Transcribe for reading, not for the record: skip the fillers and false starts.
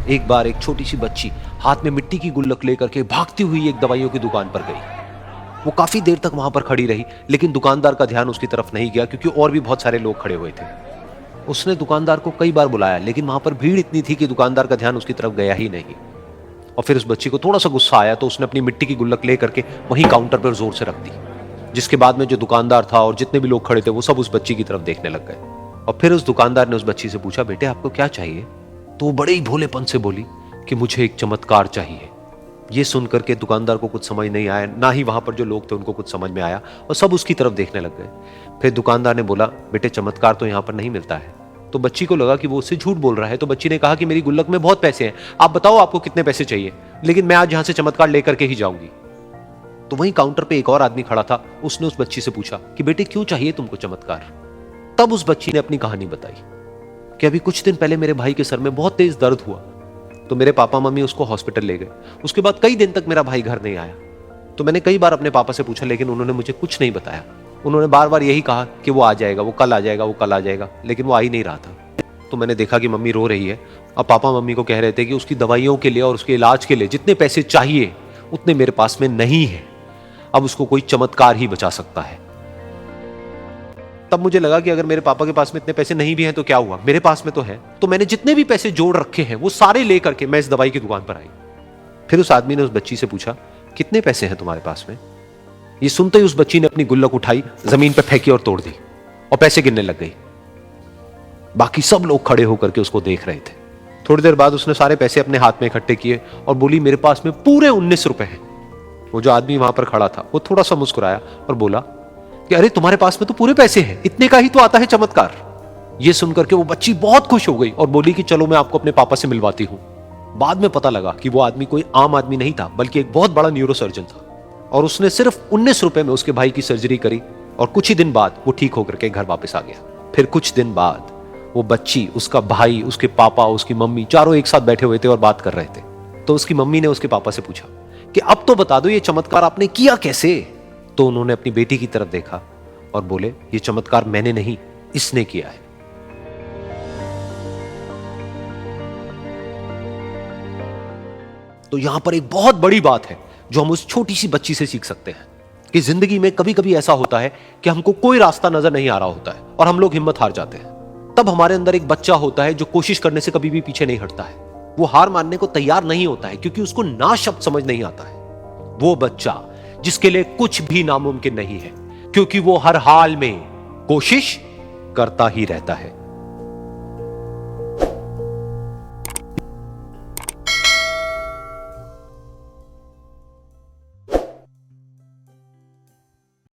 एक बार एक छोटी सी बच्ची हाथ में मिट्टी की गुल्लक लेकर के भागती हुई एक दवाइयों की दुकान पर गई। वो काफी देर तक वहां पर खड़ी रही, लेकिन दुकानदार का ध्यान उसकी तरफ नहीं गया क्योंकि और भी बहुत सारे लोग खड़े हुए थे। उसने दुकानदार को कई बार बुलाया, लेकिन वहां पर भीड़ इतनी थी कि दुकानदार का ध्यान उसकी तरफ गया ही नहीं। और फिर उस बच्ची को थोड़ा सा गुस्सा आया तो उसने अपनी मिट्टी की गुल्लक लेकर के वहीं काउंटर पर जोर से रख दी, जिसके बाद में जो दुकानदार था और जितने भी लोग खड़े थे वो सब उस बच्ची की तरफ देखने लग गए। और फिर उस दुकानदार ने उस बच्ची से पूछा, बेटे आपको क्या चाहिए? तो वो बड़े ही भोलेपन से बोली कि मुझे एक चमत्कार चाहिए। ये सुनकर के दुकानदार को कुछ समझ नहीं आया, ना ही वहां पर जो लोग थे उनको कुछ समझ में आया, और सब उसकी तरफ देखने लग गए। फिर दुकानदार ने बोला, बेटे चमत्कार तो यहाँ पर नहीं मिलता है। तो बच्ची को लगा कि वो उससे झूठ बोल रहा है, तो बच्ची ने कहा कि मेरी गुल्लक में बहुत पैसे हैं, आप बताओ आपको कितने पैसे चाहिए, लेकिन मैं आज यहां से चमत्कार लेकर के ही जाऊंगी। तो वहीं काउंटर पे एक और आदमी खड़ा था, उसने उस बच्ची से पूछा कि बेटे क्यों चाहिए तुमको चमत्कार? तब उस बच्ची ने अपनी कहानी बताई कि अभी कुछ दिन पहले मेरे भाई के सर में बहुत तेज दर्द हुआ, तो मेरे पापा मम्मी उसको हॉस्पिटल ले गए। उसके बाद कई दिन तक मेरा भाई घर नहीं आया। तो मैंने कई बार अपने पापा से पूछा, लेकिन उन्होंने मुझे कुछ नहीं बताया। उन्होंने बार बार यही कहा कि वो आ जाएगा, वो कल आ जाएगा, वो कल आ जाएगा, लेकिन वो आ ही नहीं रहा था। तो मैंने देखा कि मम्मी रो रही है, और पापा मम्मी को कह रहे थे कि उसकी दवाइयों के लिए और उसके इलाज के लिए जितने पैसे चाहिए उतने मेरे पास में नहीं है, अब उसको कोई चमत्कार ही बचा सकता है। तब मुझे लगा कि अगर मेरे पापा के पास में इतने पैसे नहीं भी हैं तो क्या हुआ, मेरे पास में तो है। तो मैंने जितने भी पैसे जोड़ रखे हैं वो सारे लेकर के मैं इस दवाई की दुकान पर आई। फिर उस आदमी ने उस बच्ची से पूछा, कितने पैसे हैं तुम्हारे पास में? ये सुनते ही उस बच्ची ने अपनी गुल्लक उठाई, जमीन पर फेंकी और तोड़ दी, और पैसे गिनने लग गई। बाकी सब लोग खड़े होकर के उसको देख रहे थे। थोड़ी देर बाद उसने सारे पैसे अपने हाथ में इकट्ठे किए और बोली, मेरे पास में पूरे 19 रुपए हैं। वो जो आदमी वहां पर खड़ा था वो थोड़ा सा मुस्कुराया और बोला कि अरे तुम्हारे पास में तो पूरे पैसे हैं, इतने का ही तो आता है चमत्कार। ये सुनकर के वो बच्ची बहुत खुश हो गई और बोली कि चलो मैं आपको अपने पापा से मिलवाती हूं। बाद में पता लगा कि वो आदमी कोई आम आदमी नहीं था, बल्कि एक बहुत बड़ा न्यूरोसर्जन था, और उसने सिर्फ 19 रुपए में उसके भाई की सर्जरी करी, और कुछ ही दिन बाद वो ठीक होकर के घर वापस आ गया। फिर कुछ दिन बाद वो बच्ची, उसका भाई, उसके पापा, उसकी मम्मी चारों एक साथ बैठे हुए थे और बात कर रहे थे। तो उसकी मम्मी ने उसके पापा से पूछा कि अब तो बता दो ये चमत्कार आपने किया कैसे? तो उन्होंने अपनी बेटी की तरफ देखा और बोले, ये चमत्कार मैंने नहीं, इसने किया है। तो यहां पर एक बहुत बड़ी बात है जो हम उस छोटी सी बच्ची से सीख सकते हैं कि जिंदगी में कभी कभी ऐसा होता है कि हमको कोई रास्ता नजर नहीं आ रहा होता है और हम लोग हिम्मत हार जाते हैं। तब हमारे अंदर एक बच्चा होता है जो कोशिश करने से कभी भी पीछे नहीं हटता है। वो हार मानने को तैयार नहीं होता है क्योंकि उसको ना शब्द समझ नहीं आता है। वो बच्चा जिसके लिए कुछ भी नामुमकिन नहीं है, क्योंकि वो हर हाल में कोशिश करता ही रहता है।